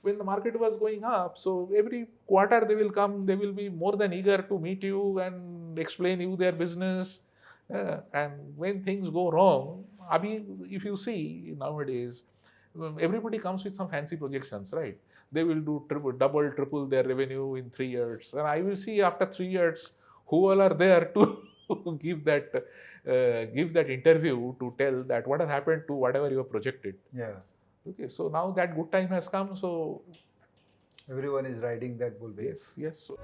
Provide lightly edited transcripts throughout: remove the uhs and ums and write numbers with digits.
when the market was going up. So every quarter they will come, they will be more than eager to meet you and explain you their business. And when things go wrong, I mean, if you see nowadays, everybody comes with some fancy projections, right? They will do triple, double, triple their revenue in 3 years, and I will see after 3 years who all are there to give that interview to tell that what has happened to whatever you have projected. Yeah. Okay, so now that good time has come. So Everyone is riding that bull wave. yes, yes. So,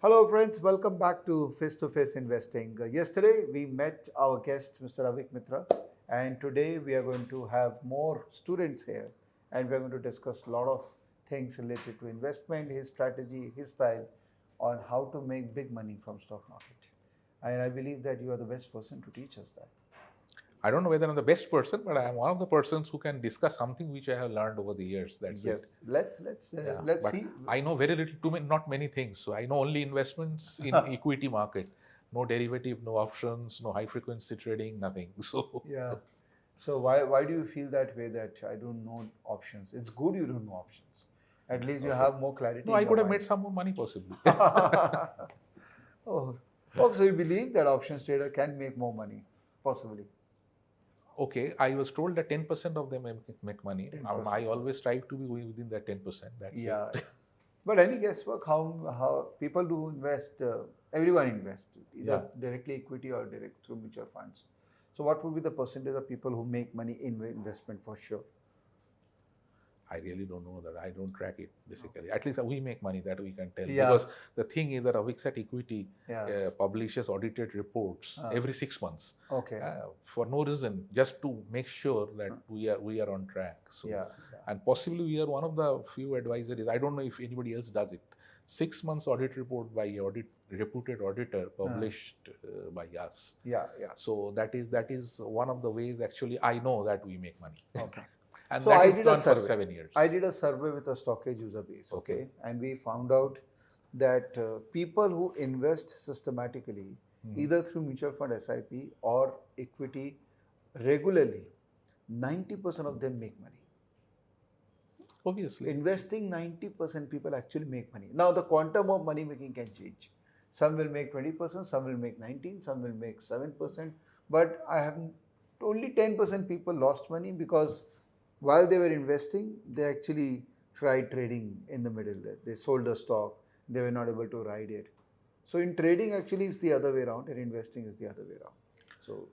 Hello friends, welcome back to Face to Face Investing. Yesterday we met our guest Mr. Avik Mitra, and today we are going to have more students here, and we are going to discuss a lot of things related to investment, his strategy, his style on how to make big money from stock market. And I believe that you are the best person to teach us that. I don't know whether I'm the best person, but I am one of the persons who can discuss something which I have learned over the years. That's it. Yes, let's Yeah, let's but see. I know very little, not many things. So I know only investments in equity market, no derivative, no options, no high frequency trading, nothing. So Yeah. So why do you feel that way that I don't know options? It's good you don't know options. At least you have more clarity. no, in I your could have mind. made some more money possibly. Oh, okay. So you believe that options trader can make more money, possibly. Okay, I was told that 10% of them make money. 10%, I yes. always strive to be within that 10%. That's Yeah. it. But any guesswork how people do invest? Everyone invests either Yeah. directly equity or direct through mutual funds. So what would be the percentage of people who make money in investment for sure? I really don't know that. I don't track it basically. At least we make money, that we can tell. Yeah. Because the thing is that Avixat Equity Yeah. publishes audited reports every 6 months Okay. for no reason, just to make sure that we are on track. So, Yeah. and possibly we are one of the few advisories. I don't know if anybody else does it. 6 months audit report by reputed auditor published by us. Yeah. Yeah. So that is one of the ways actually I know that we make money. Okay. And So that I is did a done for survey. 7 years. I did a survey with a stockage user base. Okay. And we found out that people who invest systematically, either through mutual fund SIP or equity regularly, 90% of them make money. Obviously. Investing 90% people actually make money. Now the quantum of money making can change. Some will make 20%, some will make 19%, some will make 7%. But I have only 10% people lost money because while they were investing, they actually tried trading in the middle. They sold the stock, they were not able to ride it. So in trading actually is the other way around, and investing is the other way around. So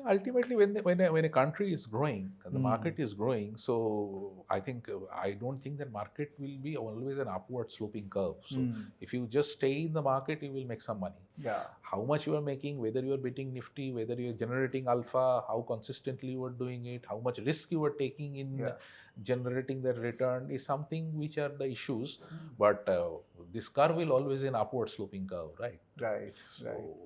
ultimately, when a country is growing, the market is growing. So I think I don't think that market will be always an upward sloping curve. So if you just stay in the market, you will make some money. yeah, How much you are making, whether you are beating Nifty, whether you are generating alpha, how consistently you are doing it, how much risk you are taking in generating the return is something which are the issues. But this curve will always an upward sloping curve, right? right,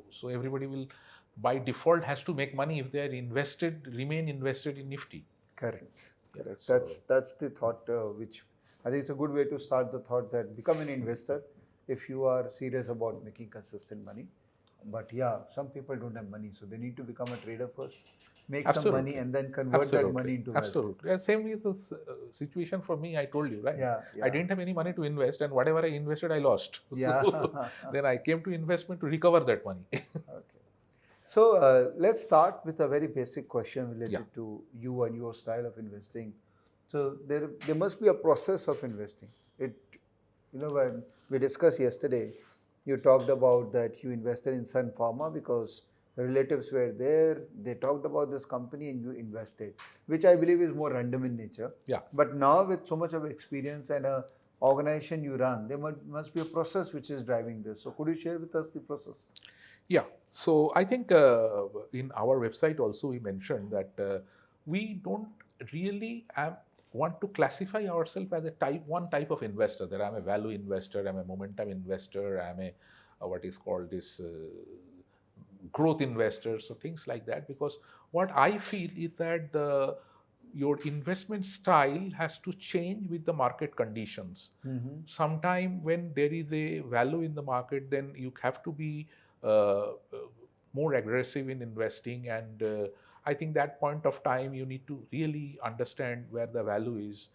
So everybody will by default has to make money if they are remain invested in Nifty. Correct. Yeah, Correct. so That's the thought which I think it's a good way to start the thought that become an investor if you are serious about making consistent money. But yeah, some people don't have money, so they need to become a trader first, make some money, and then convert that money into wealth. Absolutely. Yeah, same is the situation for me. I told you, right? Yeah, I didn't have any money to invest, and whatever I invested, I lost. Yeah. So then I came to investment to recover that money. Okay. So let's start with a very basic question related to you and your style of investing. So there must be a process of investing. When we discussed yesterday, you talked about that you invested in Sun Pharma because the relatives were there. They talked about this company and you invested, which I believe is more random in nature. Yeah. But now with so much of experience and a organization you run, there must be a process which is driving this. So could you share with us the process? Yeah. So I think in our website also we mentioned that we don't really want to classify ourselves as one type of investor. That I'm a value investor, I'm a momentum investor, I'm a what is called this growth investors, so things like that. Because what I feel is that your investment style has to change with the market conditions. Sometime when there is a value in the market, then you have to be more aggressive in investing, and I think that point of time you need to really understand where the value is.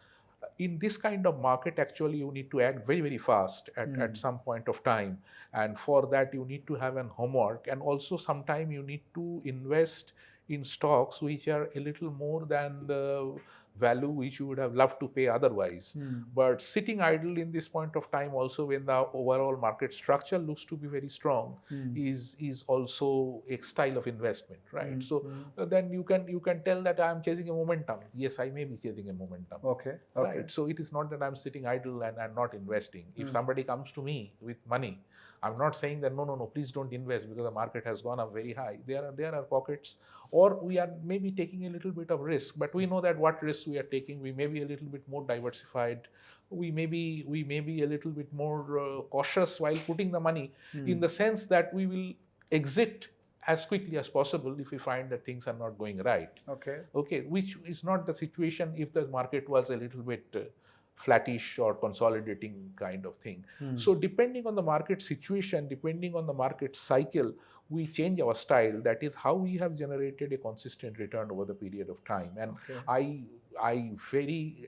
In this kind of market, actually you need to act very, very fast at some point of time, and for that you need to have an homework, and also sometime you need to invest in stocks which are a little more than the value which you would have loved to pay otherwise. But sitting idle in this point of time also, when the overall market structure looks to be very strong, is also a style of investment, right? So then you can tell that I am chasing a momentum. Yes, I may be chasing a momentum. Okay. Right. So it is not that I'm sitting idle and I'm not investing. If somebody comes to me with money, I'm not saying that no, please don't invest because the market has gone up very high. There are pockets, or we are maybe taking a little bit of risk, but we know that what risks we are taking. We may be a little bit more diversified. We may be a little bit more cautious while putting the money, in the sense that we will exit as quickly as possible if we find that things are not going right. Okay, which is not the situation if the market was a little bit flattish or consolidating kind of thing. So depending on the market situation, depending on the market cycle, we change our style. That is how we have generated a consistent return over the period of time. And I very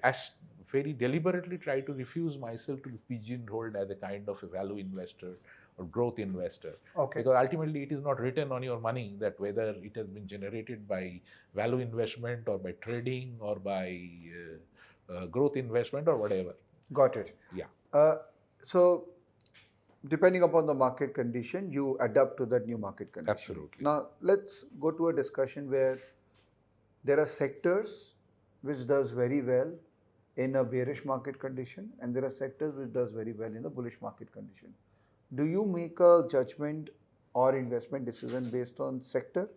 deliberately try to refuse myself to be pigeonholed as a kind of a value investor or growth investor. Because ultimately it is not written on your money that whether it has been generated by value investment or by trading or by growth investment or whatever. Got it. Yeah. So depending upon the market condition, you adapt to that new market condition. Absolutely. Now let's go to a discussion where there are sectors which does very well in a bearish market condition, and there are sectors which does very well in the bullish market condition. Do you make a judgment or investment decision based on sector,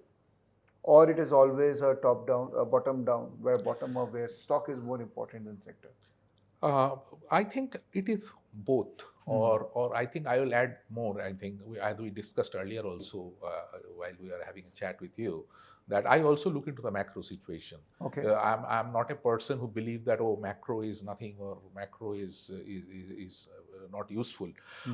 or it is always a top down, a bottom down, where bottom up, where stock is more important than sector? I think it is both, or I think I will add more. I think as we discussed earlier also while we are having a chat with you, that I also look into the macro situation. I'm not a person who believes that macro is nothing or macro is not useful.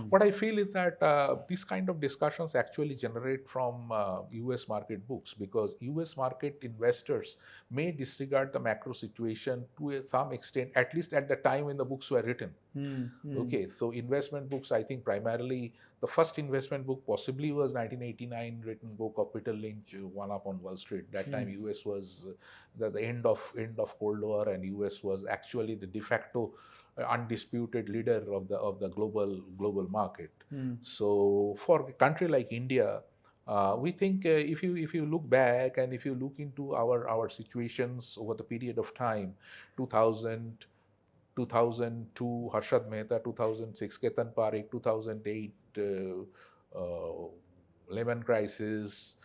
What I feel is that these kind of discussions actually generate from US market books, because US market investors may disregard the macro situation to some extent, at least at the time when the books were written. Okay, so investment books, I think primarily the first investment book possibly was 1989 written book of Peter Lynch, One Up on Wall Street. That time US was the end of Cold War, and US was actually the de facto undisputed leader of the global market. So for a country like India, we think if you look back and if you look into our situations over the period of time, 2000, 2002 Harshad Mehta, 2006 Ketan Parekh, 2008 Lehman crisis,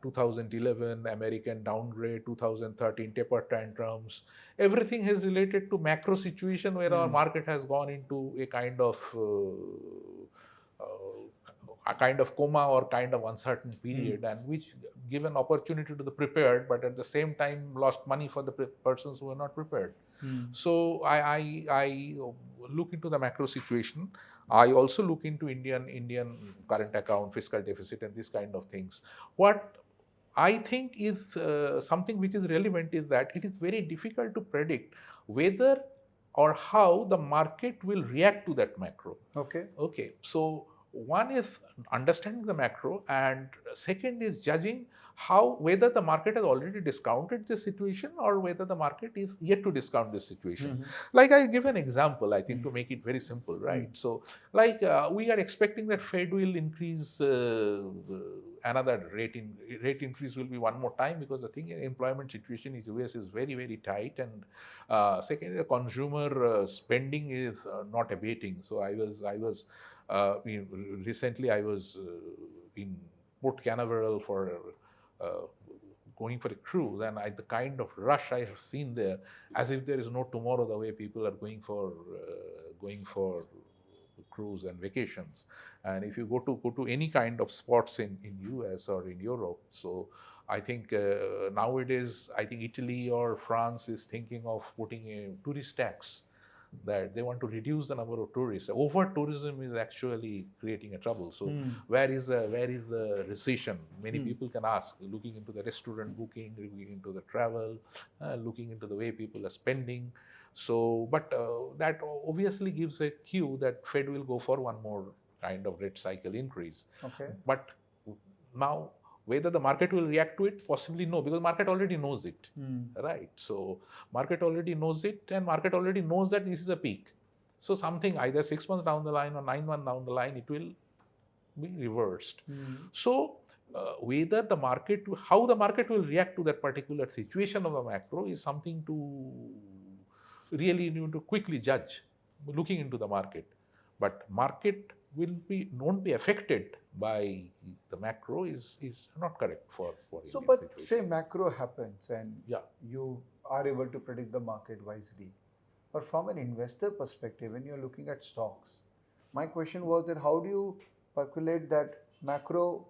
2011 American downgrade, 2013 taper tantrums. Everything is related to macro situation where our market has gone into a kind of coma or kind of uncertain period, and which give an opportunity to the prepared, but at the same time lost money for the persons who are not prepared. So I look into the macro situation. I also look into Indian current account, fiscal deficit, and these kind of things. What I think is something which is relevant is that it is very difficult to predict whether or how the market will react to that macro. Okay. So one is understanding the macro, and second is judging whether the market has already discounted the situation or whether the market is yet to discount this situation. Like I give an example, I think to make it very simple, right? So like we are expecting that Fed will increase another rate increase will be one more time, because I think employment situation in US is very, very tight, and second, the consumer spending is not abating. So recently I was in Port Canaveral for going for a cruise, and the kind of rush I have seen there, as if there is no tomorrow, the way people are going for cruise and vacations. And if you go to any kind of spots in US or in Europe, so I think nowadays, I think Italy or France is thinking of putting a tourist tax, that they want to reduce the number of tourists. Over tourism is actually creating a trouble. So where is the recession? Many people can ask, looking into the restaurant booking, looking into the travel, looking into the way people are spending. So, but that obviously gives a cue that Fed will go for one more kind of rate cycle increase. Okay. But now, whether the market will react to it, possibly no, because market already knows it, right? So market already knows it, and market already knows that this is a peak. So something either 6 months down the line or 9 months down the line, it will be reversed. So whether the market, how the market will react to that particular situation of a macro is something to really need to quickly judge, looking into the market. But market won't be affected by the macro is not correct for So, Indian but situation. say macro happens and Yeah. you are able to predict the market wisely. But from an investor perspective, when you're looking at stocks, my question was that how do you percolate that macro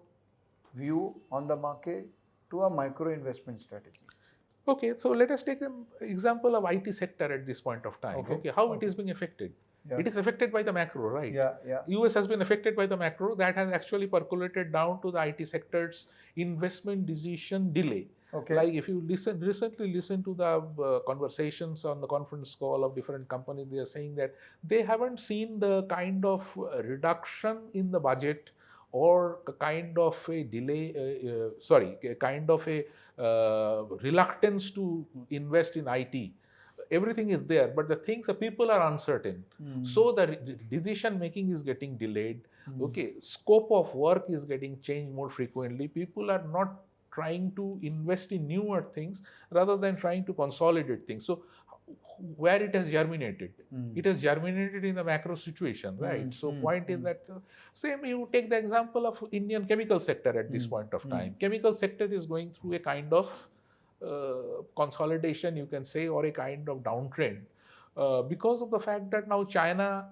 view on the market to a micro investment strategy? Okay, so let us take an example of IT sector at this point of time. Okay, how it is being affected? Yeah. It is affected by the macro, right? Yeah. US has been affected by the macro. That has actually percolated down to the IT sector's investment decision delay. Okay. Like if you recently listen to the conversations on the conference call of different companies, they are saying that they haven't seen the kind of reduction in the budget or a kind of a delay, a kind of a reluctance to invest in IT. Everything is there, but the people are uncertain. So the decision making is getting delayed. Okay, scope of work is getting changed more frequently. People are not trying to invest in newer things rather than trying to consolidate things. So where it has germinated, it has germinated in the macro situation, right? So point is that same, you take the example of Indian chemical sector at this point of time. Chemical sector is going through a kind of consolidation, you can say, or a kind of downtrend because of the fact that now China,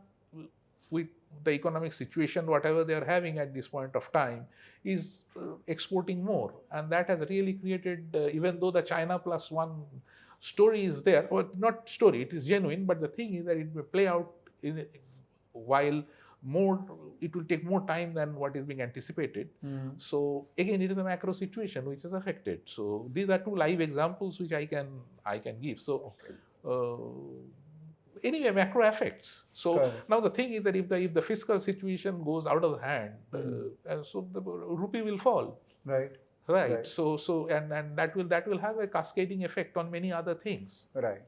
with the economic situation, whatever they are having at this point of time, is exporting more. And that has really created, even though the China plus one story is there, or not story, it is genuine, but the thing is that it may play out while more, it will take more time than what is being anticipated. So again, it is a macro situation which is affected. So these are two live examples which I can give. So anyway, macro affects. So now the thing is that if the fiscal situation goes out of hand, so the rupee will fall. Right. So and that will have a cascading effect on many other things. Right.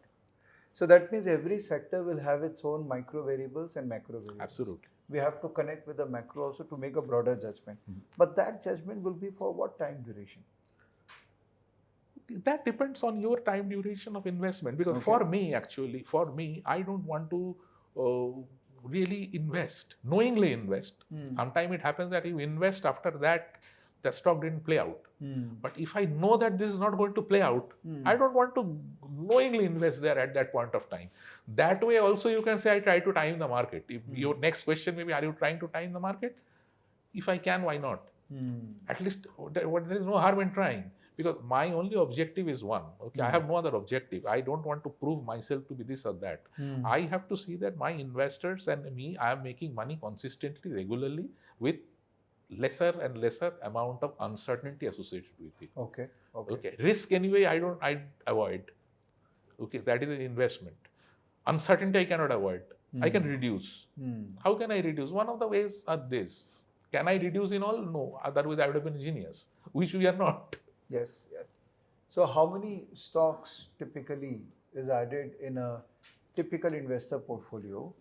So that means every sector will have its own micro variables and macro variables. Absolutely. We have to connect with the macro also to make a broader judgment. But that judgment will be for what time duration? That depends on your time duration of investment. Because for me, I don't want to really invest, knowingly invest. Sometimes it happens that you invest, after that the stock didn't play out. But if I know that this is not going to play out, I don't want to knowingly invest there at that point of time. That way also you can say I try to time the market. If your next question may be, are you trying to time the market? If I can, why not? At least there is no harm in trying. Because my only objective is one. Okay, I have no other objective. I don't want to prove myself to be this or that. I have to see that my investors and me, I am making money consistently, regularly, with lesser and lesser amount of uncertainty associated with it. Okay. Risk anyway, I avoid. Okay, that is an investment. Uncertainty I cannot avoid. I can reduce. How can I reduce? One of the ways are this. Can I reduce in all? No. Otherwise I would have been a genius, which we are not. Yes. So how many stocks typically is added in a typical investor portfolio,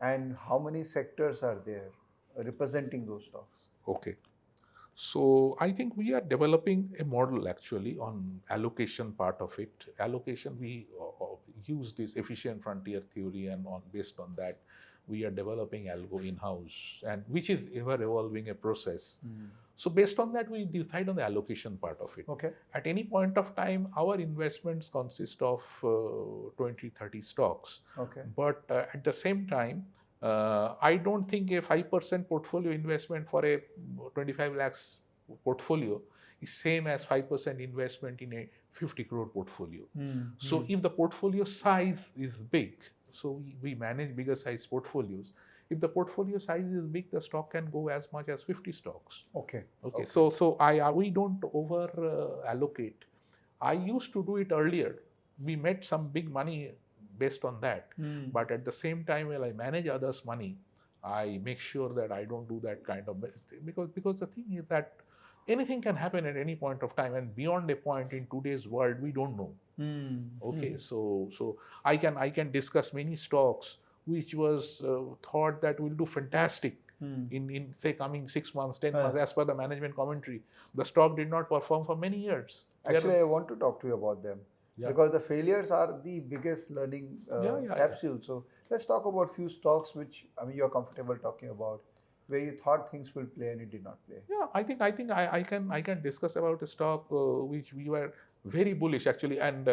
and how many sectors are there representing those stocks? Okay. So I think we are developing a model actually on allocation part of it. Allocation, we use this efficient frontier theory, and based on that, we are developing algo in-house, and which is ever evolving a process. So based on that, we decide on the allocation part of it. At any point of time, our investments consist of 20-30 stocks. But at the same time, I don't think a 5% portfolio investment for a 25 lakhs portfolio is same as 5% investment in a 50 crore portfolio. So if the portfolio size is big, so we manage bigger size portfolios. If the portfolio size is big, the stock can go as much as 50 stocks. Okay. Okay. So we don't over allocate. I used to do it earlier. We made some big money based on that. But at the same time, while I manage others' money, I make sure that I don't do that kind of because the thing is that anything can happen at any point of time, and beyond a point in today's world, we don't know. Okay, so I can discuss many stocks which was thought that will do fantastic in say coming 6 months, 10 months, as per the management commentary. The stock did not perform for many years. Actually, I want to talk to you about them. Yeah. Because the failures are the biggest learning capsule. So let's talk about few stocks which you're comfortable talking about, where you thought things will play and it did not play. Yeah, I think I can discuss about a stock which we were very bullish actually, and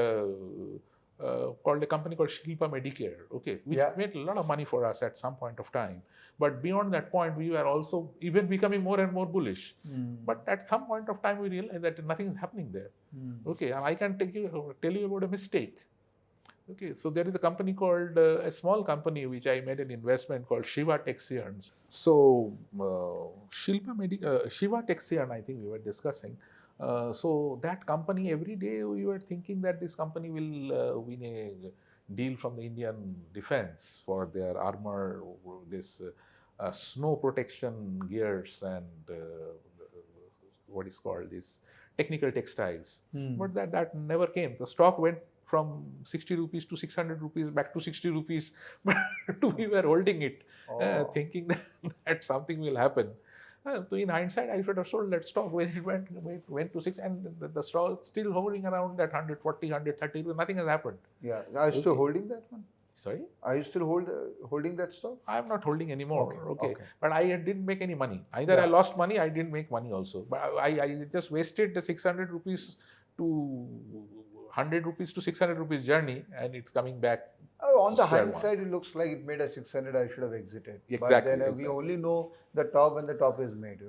called a company called Shilpa Medicare. Okay, which made a lot of money for us at some point of time. But beyond that point, we were also even becoming more and more bullish. But at some point of time, we realized that nothing is happening there. Okay, and I can tell you about a mistake. Okay, so there is a company called, a small company which I made an investment called Shiva Texians. So Shiva Texian, I think we were discussing. So that company, every day we were thinking that this company will win a deal from the Indian defense for their armor, this snow protection gears and what is called this technical textiles. But that never came. The stock went from 60 rupees to 600 rupees, back to 60 rupees, but we were holding it, thinking that something will happen. So in hindsight, I should have sold that stock when it went to 6, and the stock still hovering around that 140, 130, nothing has happened. Yeah, are you still holding that one? Sorry? Are you still holding that stock? I am not holding anymore. Okay. But I didn't make any money. Either I lost money, I didn't make money also. But I just wasted the 600 rupees to 100 rupees to 600 rupees journey, and it's coming back. On the hindsight, it looks like it made a 600. I should have exited. Exactly. But then we only know the top when the top is made.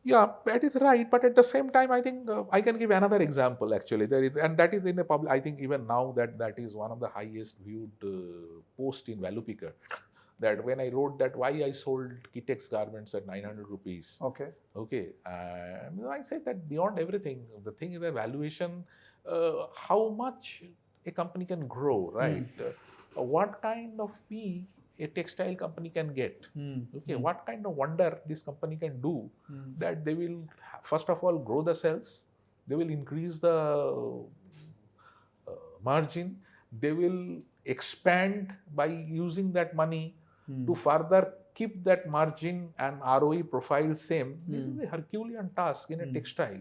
Yeah, that is right. But at the same time, I think I can give another example actually. There is, and that is in the public. I think even now that is one of the highest viewed post in ValuePicker. That when I wrote that why I sold Kitex garments at 900 rupees. Okay. Okay. I said that beyond everything, the thing is the valuation, how much a company can grow, right? What kind of fee a textile company can get. Okay, what kind of wonder this company can do that they will first of all grow the sales, they will increase the margin, they will expand by using that money to further keep that margin and ROE profile same. This is a Herculean task in a textile.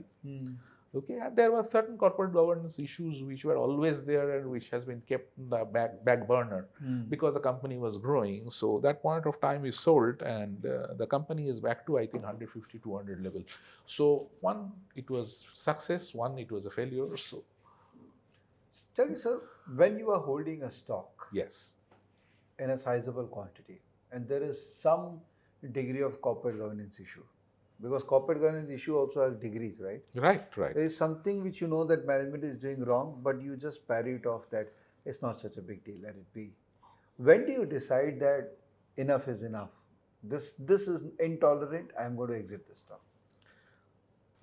Okay, and there were certain corporate governance issues which were always there and which has been kept in the back burner because the company was growing. So that point of time is sold, and the company is back to I think 150, 200 level. So one, it was success. One, it was a failure. So tell me, sir, when you are holding a stock, yes, in a sizable quantity, and there is some degree of corporate governance issue. Because corporate governance issue also has degrees, right? Right. There is something which you know that management is doing wrong, but you just parry it off that it's not such a big deal, let it be. When do you decide that enough is enough? This is intolerant, I am going to exit this stock.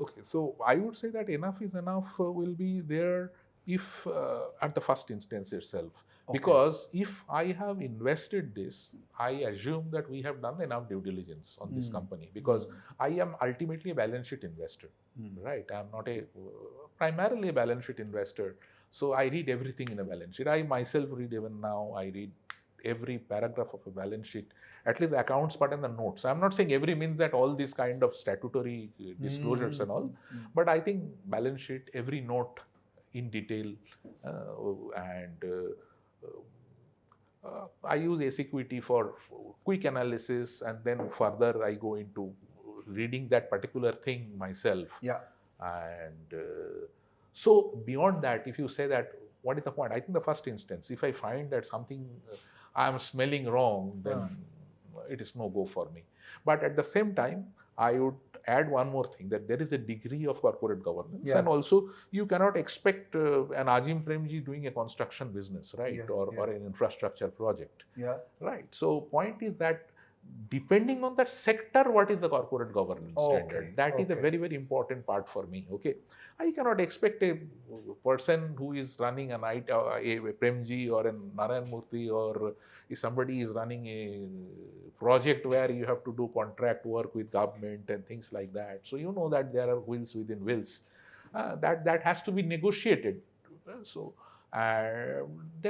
Okay, so I would say that enough is enough will be there if at the first instance itself. Okay. Because if I have invested this, I assume that we have done enough due diligence on this company, because I am ultimately a balance sheet investor, right? I am not primarily a balance sheet investor. So I read everything in a balance sheet. I myself read, even now, I read every paragraph of a balance sheet, at least the accounts part and the notes. I'm not saying every means that all these kind of statutory disclosures and all, but I think balance sheet, every note in detail, and I use ACQT for quick analysis, and then further I go into reading that particular thing myself. Yeah. And so beyond that, if you say that, what is the point? I think the first instance, if I find that something I'm smelling wrong, then it is no go for me. But at the same time, I would add one more thing, that there is a degree of corporate governance, and also you cannot expect an Azim Premji doing a construction business, right, or an infrastructure project, right. So point is that depending on that sector, what is the corporate governance standard? That is a very, very important part for me. Okay, I cannot expect a person who is running a Premji or a Narayan Murthy, or if somebody is running a project where you have to do contract work with government and things like that. So you know that there are wheels within wheels. That has to be negotiated. So there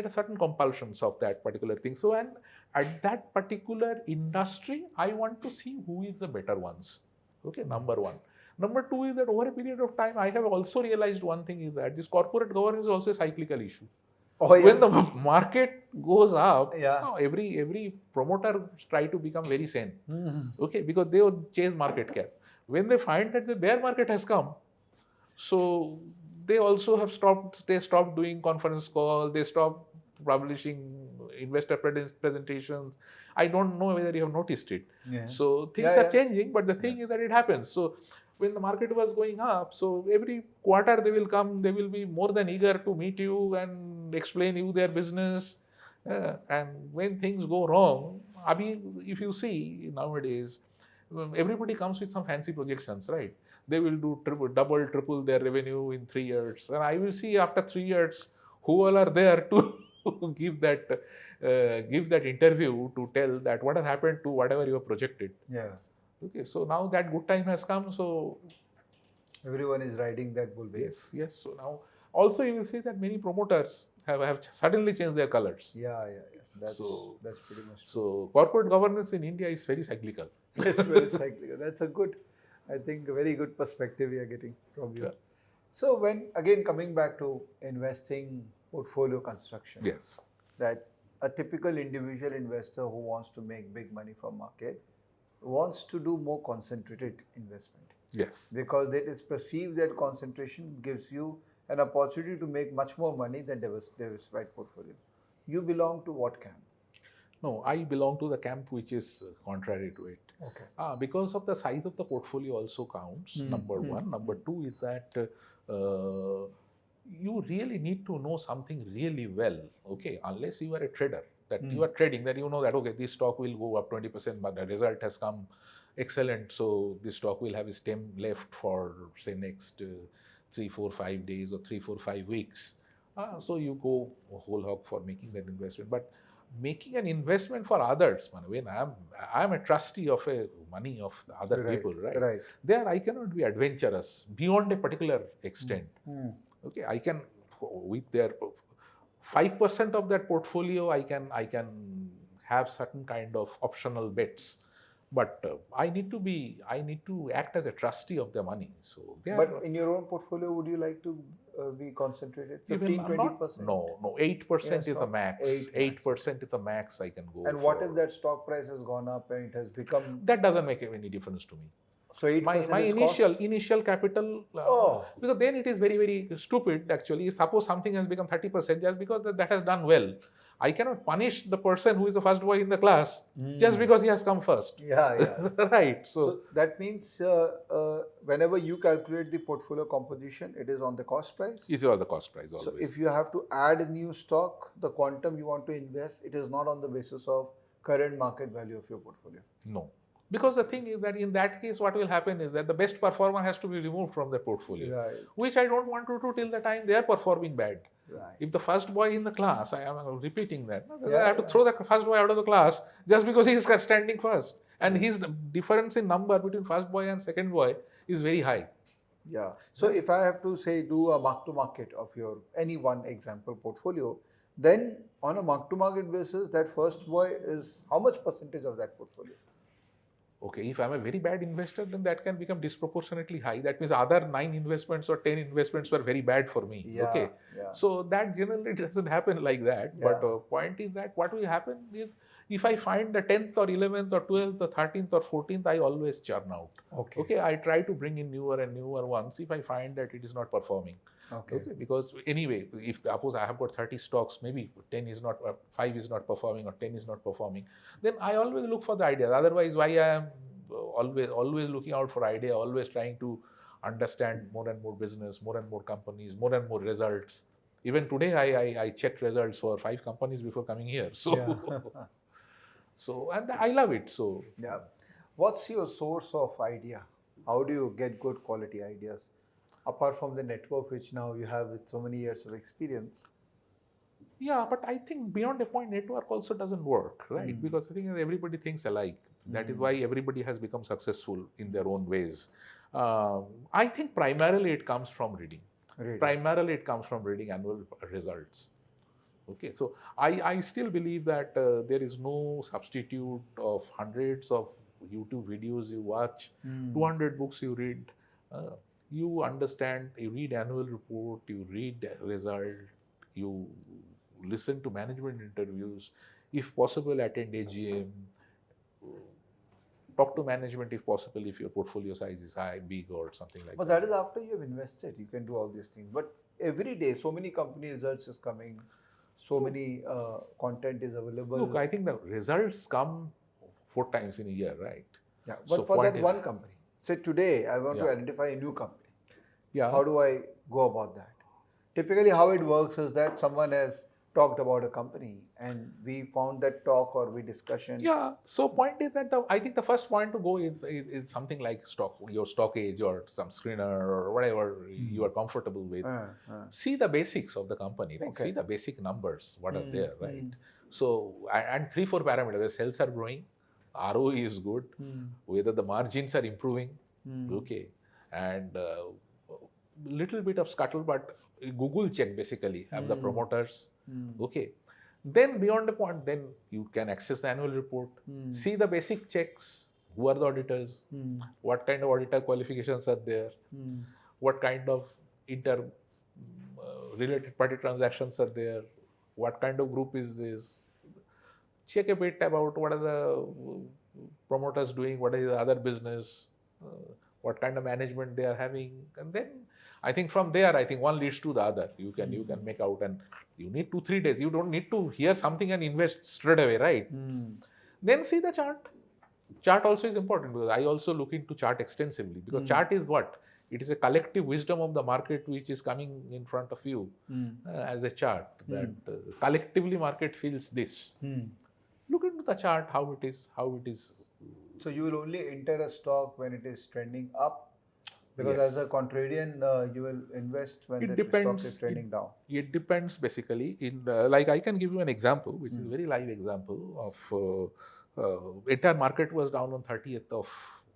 are certain compulsions of that particular thing. So, and at that particular industry, I want to see who is the better ones. Okay, number one. Number two is that over a period of time, I have also realized one thing is that this corporate governance is also a cyclical issue. When the market goes up, every promoter try to become very sane. Okay, because they will chase market cap. When they find that the bear market has come, so they also have stopped doing conference call, they stopped publishing investor presentations. I don't know whether you have noticed it. So things are changing, but the thing is that it happens. So when the market was going up, so every quarter they will come, they will be more than eager to meet you and explain you their business. And when things go wrong, I mean, if you see nowadays, everybody comes with some fancy projections, right? They will do double, triple their revenue in 3 years. And I will see after 3 years who all are there to give that interview to tell that what has happened to whatever you have projected. Okay, so now that good time has come, so everyone is riding that bull wave. Yes. So now also you will see that many promoters have suddenly changed their colors. That's pretty much. So corporate governance in India is very cyclical. It's very cyclical. That's a good, I think, a very good perspective we are getting from you. So when, again, coming back to investing, portfolio construction. That a typical individual investor who wants to make big money from market wants to do more concentrated investment. Because it is perceived that concentration gives you an opportunity to make much more money than diversified portfolio. You belong to what camp? No, I belong to the camp which is contrary to it. Because of the size of the portfolio also counts, number one. Number two is that you really need to know something really well, okay, unless you are a trader, that you are trading, that you know that, okay, this stock will go up 20%, but the result has come excellent, so this stock will have a stem left for, say, next 3, 4, 5 days or 3, 4, 5 weeks. So you go whole hog for making that investment. But making an investment for others, when I am a trustee of a money of the other people, right? There I cannot be adventurous beyond a particular extent. Okay, I can, with their 5% of that portfolio, I can have certain kind of optional bets. But I need to act as a trustee of the money. So, but in your own portfolio, would you like to be concentrated? 15-20%? No, 8% is the max. 8% is the max I can go. And what if that stock price has gone up and it has become? That doesn't make any difference to me. So 8% my is initial capital, because then it is very, very stupid actually. Suppose something has become 30% just because that has done well. I cannot punish the person who is the first boy in the class just because he has come first. Right. So that means whenever you calculate the portfolio composition, it is on the cost price? It is on the cost price always. So if you have to add a new stock, the quantum you want to invest, it is not on the basis of current market value of your portfolio? No. Because the thing is that in that case, what will happen is that the best performer has to be removed from the portfolio, which I don't want to do till the time they are performing bad. If the first boy in the class, I am repeating that, I have to throw the first boy out of the class just because he is standing first. And his difference in number between first boy and second boy is very high. So if I have to say do a mark to market of your any one example portfolio, then on a mark to market basis, that first boy is how much percentage of that portfolio? Okay, if I'm a very bad investor, then that can become disproportionately high. That means other 9 investments or 10 investments were very bad for me. So that generally doesn't happen like that. But point is that what will happen is If I find the 10th or 11th or 12th or 13th or 14th, I always churn out. Okay. Okay, I try to bring in newer and newer ones if I find that it is not performing. Okay. Because anyway, if suppose I have got 30 stocks, maybe 10 is not, 5 is not performing or 10 is not performing, then I always look for the ideas. Otherwise, why I am always looking out for idea, always trying to understand more and more business, more and more companies, more and more results. Even today, I checked results for 5 companies before coming here. So, Yeah. so and I love it. So, Yeah. What's your source of idea? How do you get good quality ideas? Apart from the network which now you have with so many years of experience. yeah, but I think beyond a point, network also doesn't work, right? Because I think everybody thinks alike. That is why everybody has become successful in their own ways. I think primarily it comes from reading. Really? Primarily it comes from reading annual results. Okay, so I still believe that there is no substitute of hundreds of YouTube videos you watch, 200 books you read. Uh, you understand, you read annual report, you read the result, you listen to management interviews, if possible attend AGM, talk to management if possible, if your portfolio size is high, big or something like But that is after you have invested. You can do all these things. But every day, so many company results is coming. So many content is available. Look, I think the results come 4 times in a year, right? Yeah, but So for point that is- one company, say today I want to Yeah. identify a new company. Yeah. How do I go about that? Typically, how it works is that someone has talked about a company and we found that talk or we discussion. Yeah. So point is that I think the first point to go is something like your stock age or some screener or whatever you are comfortable with. See the basics of the company, right? Okay. See the basic numbers, what are there, right? So and 3-4 parameters: the sales are growing, ROE is good, whether the margins are improving, okay, and little bit of scuttlebutt, Google check basically, have the promoters, okay. Then beyond the point, then you can access the annual report, see the basic checks, who are the auditors, what kind of auditor qualifications are there, what kind of related party transactions are there, what kind of group is this, check a bit about what are the promoters doing, what is the other business, what kind of management they are having, and then I think from there, I think one leads to the other. You can make out, and you need 2-3 days. You don't need to hear something and invest straight away, right? Then see the chart. Chart also is important because I also look into chart extensively because chart is what? It is a collective wisdom of the market which is coming in front of you as a chart that collectively market feels this. Look into the chart, how it is. So you will only enter a stock when it is trending up, because Yes. as a contrarian, you will invest when It the depends. stock is trending down. It depends basically. Like I can give you an example, which is a very live example of entire market was down on 30th of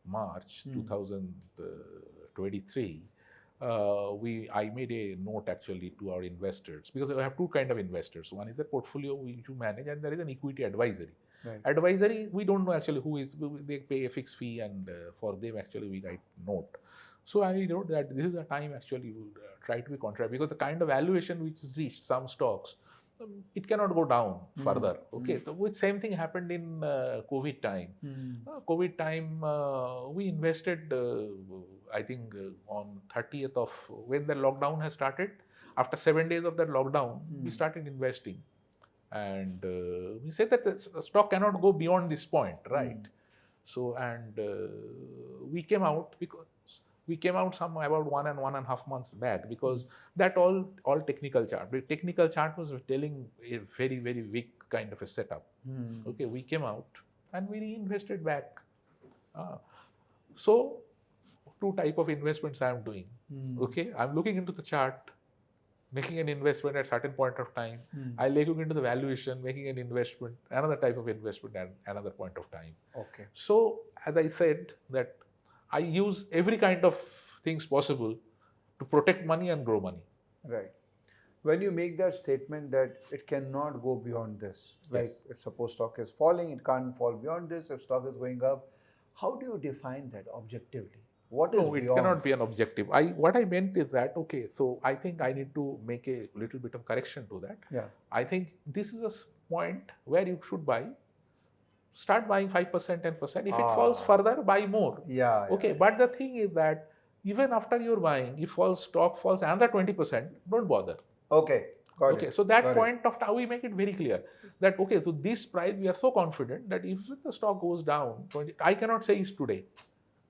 March 2023. I made a note actually to our investors because I have two kind of investors. One is the portfolio which you manage, and there is an equity advisory. Right. Advisory, we don't know actually who is. They pay a fixed fee, and for them actually we write note. So I wrote that this is a time actually we would try to be contrary because the kind of valuation which is reached some stocks, it cannot go down further. Okay, so which same thing happened in COVID time. COVID time, we invested, I think, on 30th of when the lockdown has started. After 7 days of that lockdown, we started investing, and we said that the stock cannot go beyond this point, right? So and we came out because. We came out some about 1.5 months back because that all technical chart. The technical chart was telling a very, very weak kind of a setup. Okay, we came out and we reinvested back. So, two type of investments I am doing. Okay, I'm looking into the chart, making an investment at certain point of time. I look into the valuation, making an investment, another type of investment at another point of time. Okay. So, as I said that I use every kind of things possible to protect money and grow money. Right. When you make that statement that it cannot go beyond this, like Yes. if suppose stock is falling, it can't fall beyond this. If stock is going up, how do you define that objectively? What is No, it beyond? cannot be an objective. What I meant is that, okay, so I think I need to make a little bit of correction to that. Yeah. I think this is a point where you should buy start buying 5%, 10%. If it Ah. falls further, buy more. Yeah. Okay, but the thing is that even after you're buying, if stock falls another 20%, don't bother. Okay. Got Okay, it. so that Got it. point of time we make it very clear that okay, so this price we are so confident that if the stock goes down, I cannot say it's today.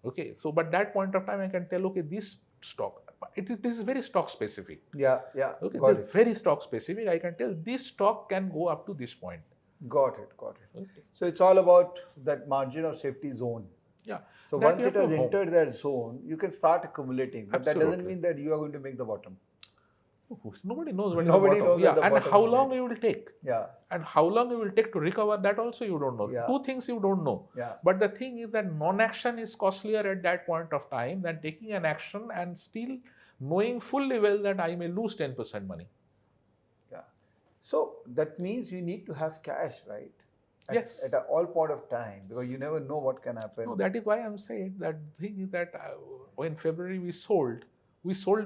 Okay, so but that point of time I can tell okay, this stock, this is very stock specific. Yeah. Yeah. Okay, Got this it. very stock specific. I can tell this stock can go up to this point. Got it. Got it. Okay. So it's all about that margin of safety zone. Yeah. So that once you it have has to entered that zone, you can start accumulating. But that doesn't Absolutely. mean that you are going to make the bottom. Nobody knows what Nobody is the knows bottom. what the And bottom how will be. long it will take. Yeah. And how long it will take to recover, that also you don't know. Yeah. Two things you don't know. Yeah. But the thing is that non-action is costlier at that point of time than taking an action and still knowing fully well that I may lose 10% money. Yeah. So that means you need to have cash, right? Yes. At all point of time, because you never know what can happen. No, that is why I'm saying that thing is that in February we sold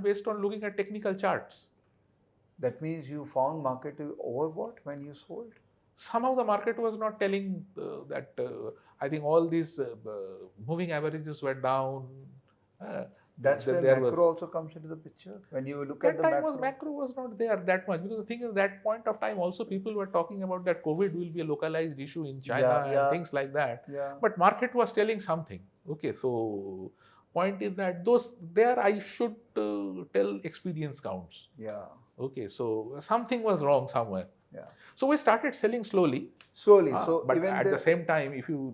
based on looking at technical charts. That means you found market to overbought when you sold? Somehow the market was not telling that I think all these moving averages were down. That's where there macro also comes into the picture. When you look at that the time macro was not there that much, because the thing is that point of time also people were talking about that COVID will be a localized issue in China and things like that. Yeah. But market was telling something. Okay, so point is that there I should tell experience counts. Yeah. Okay, so something was wrong somewhere. Yeah. So we started selling slowly. Slowly. So but even at the same time, if you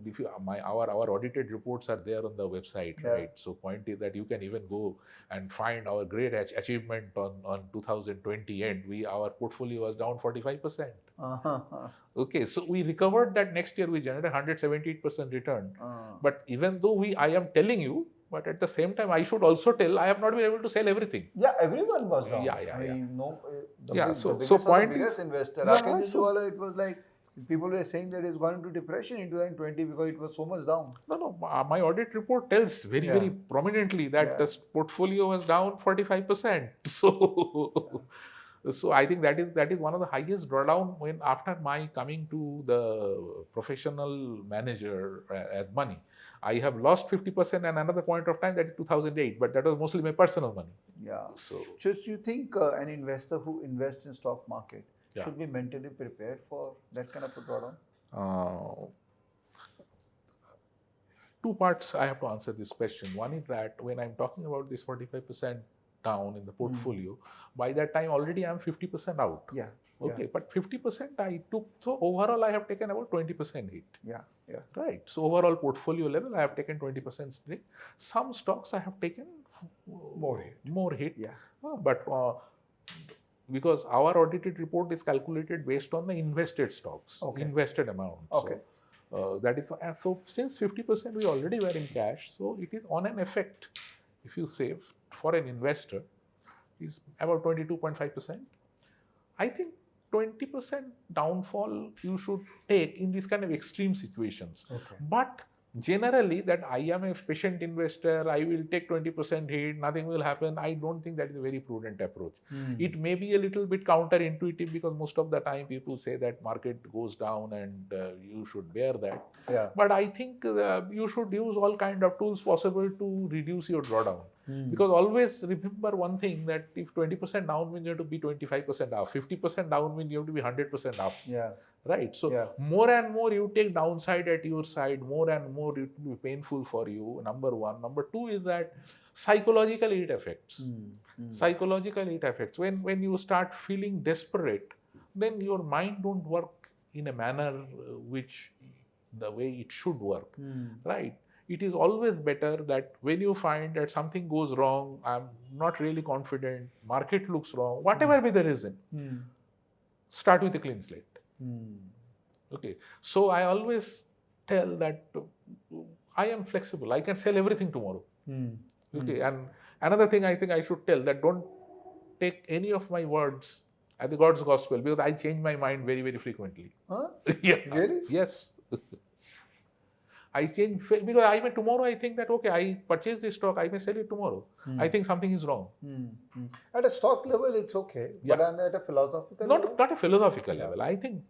our audited reports are there on the website, Yeah. right? So point is that you can even go and find our great achievement on 2020 end. Our portfolio was down 45%. Okay, so we recovered that next year. We generated 178% return. But even though I am telling you, but at the same time, I should also tell I have not been able to sell everything. Yeah, everyone was down. Yeah. I mean, no, So the biggest is, investor, yeah, Rakesh Jujunwala, it was like people were saying that it's gone into depression in 2020 because it was so much down. No. My audit report tells very prominently that the portfolio was down 45%. So I think that is one of the highest drawdown when after my coming to the professional manager at money. I have lost 50% and another point of time, that is 2008, but that was mostly my personal money. Yeah. So you think an investor who invests in stock market should be mentally prepared for that kind of a drawdown? Two parts I have to answer this question. One is that when I'm talking about this 45% down in the portfolio, by that time already I'm 50% out. Yeah. Okay, but 50% I took, so overall I have taken about 20% hit. Yeah. Right. So overall portfolio level I have taken 20% hit. Some stocks I have taken more hit. Yeah. But because our audited report is calculated based on the invested stocks, invested amount. Okay. So that is so since 50% we already were in cash, so it is on an effect. If you save for an investor, is about 22.5%. I think 20% downfall you should take in these kind of extreme situations. Okay. But generally that I am a patient investor, I will take 20% hit, nothing will happen. I don't think that is a very prudent approach. It may be a little bit counterintuitive because most of the time people say that market goes down and you should bear that. Yeah. But I think you should use all kind of tools possible to reduce your drawdown. Because always remember one thing, that if 20% down means you have to be 25% up, 50% down means you have to be 100% up. Yeah. Right. So more and more you take downside at your side, more and more it will be painful for you. Number one. Number two is that psychologically it affects. Psychologically it affects. When you start feeling desperate, then your mind don't work in a manner which the way it should work. Right. It is always better that when you find that something goes wrong, I'm not really confident, market looks wrong, whatever be the reason, start with a clean slate. Okay. So I always tell that I am flexible. I can sell everything tomorrow. Okay. And another thing I think I should tell, that don't take any of my words as the God's gospel, because I change my mind very, very frequently. Huh? Yeah. Really? Yes. I change because I may tomorrow I think that okay, I purchase this stock, I may sell it tomorrow. I think something is wrong. At a stock level, it's okay, but at a philosophical level? Not a philosophical level. I think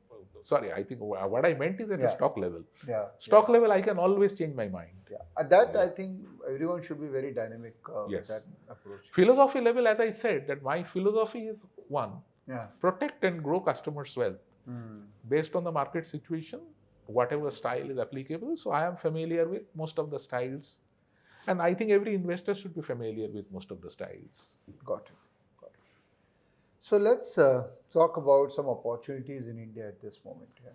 sorry, I think what I meant is at the stock level. Yeah. Stock level, I can always change my mind. Yeah. At that, I think everyone should be very dynamic with that approach. Philosophy level, as I said, that my philosophy is one, Yeah. protect and grow customers' wealth based on the market situation, whatever style is applicable. So I am familiar with most of the styles, and I think every investor should be familiar with most of the styles. Got it. So let's talk about some opportunities in India at this moment. Yeah.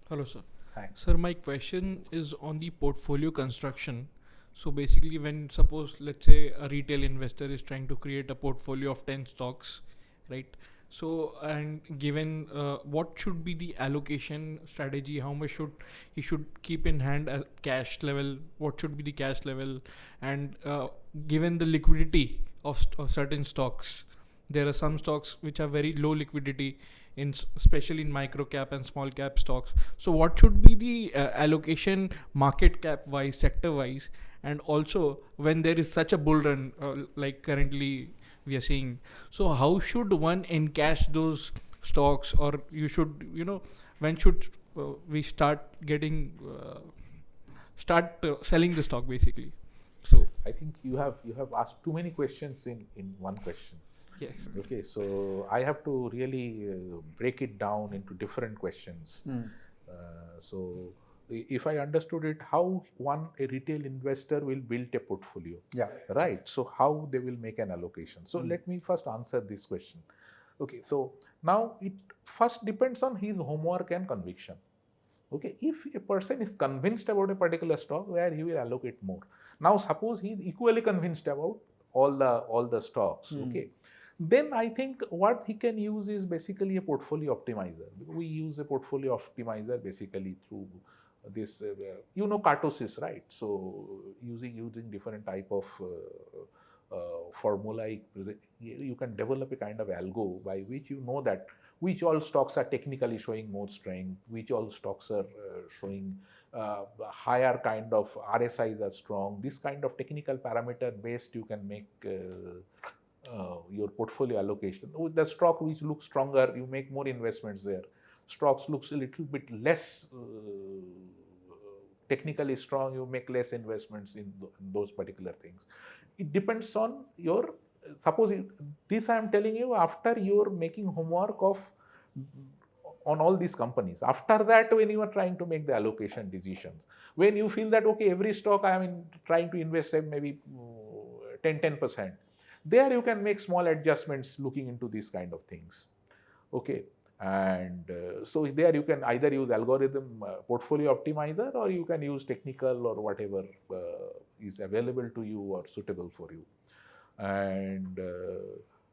Hello, sir. Hi. Sir, my question is on the portfolio construction. So basically, when suppose, let's say a retail investor is trying to create a portfolio of 10 stocks, right? So, and given what should be the allocation strategy, how much he should keep in hand as cash level, what should be the cash level, and given the liquidity of certain stocks, there are some stocks which are very low liquidity, especially in micro cap and small cap stocks. So what should be the allocation market cap wise, sector wise, and also when there is such a bull run like currently we are seeing, so how should one encash those stocks, or you should, when should we start getting selling the stock basically? So I think you have asked too many questions in one question. yes. Okay, so I have to really break it down into different questions. So if I understood it, how a retail investor will build a portfolio. Yeah. Right. So how they will make an allocation. So let me first answer this question. Okay. So now it first depends on his homework and conviction. Okay. If a person is convinced about a particular stock, where he will allocate more. Now suppose he is equally convinced about all the stocks. Okay. Then I think what he can use is basically a portfolio optimizer. We use a portfolio optimizer basically through this, Kartosis, right? So using different type of formula, you can develop a kind of algo by which you know that which all stocks are technically showing more strength, which all stocks are showing higher kind of RSIs are strong. This kind of technical parameter based you can make your portfolio allocation. With the stock which looks stronger, you make more investments there. Stocks looks a little bit less technically strong, you make less investments in those particular things. It depends on your, suppose this I am telling you after you are making homework on all these companies. After that, when you are trying to make the allocation decisions, when you feel that, okay, every stock I am trying to invest maybe 10%, there you can make small adjustments looking into these kind of things. Okay. And so there you can either use algorithm portfolio optimizer, or you can use technical or whatever is available to you or suitable for you. And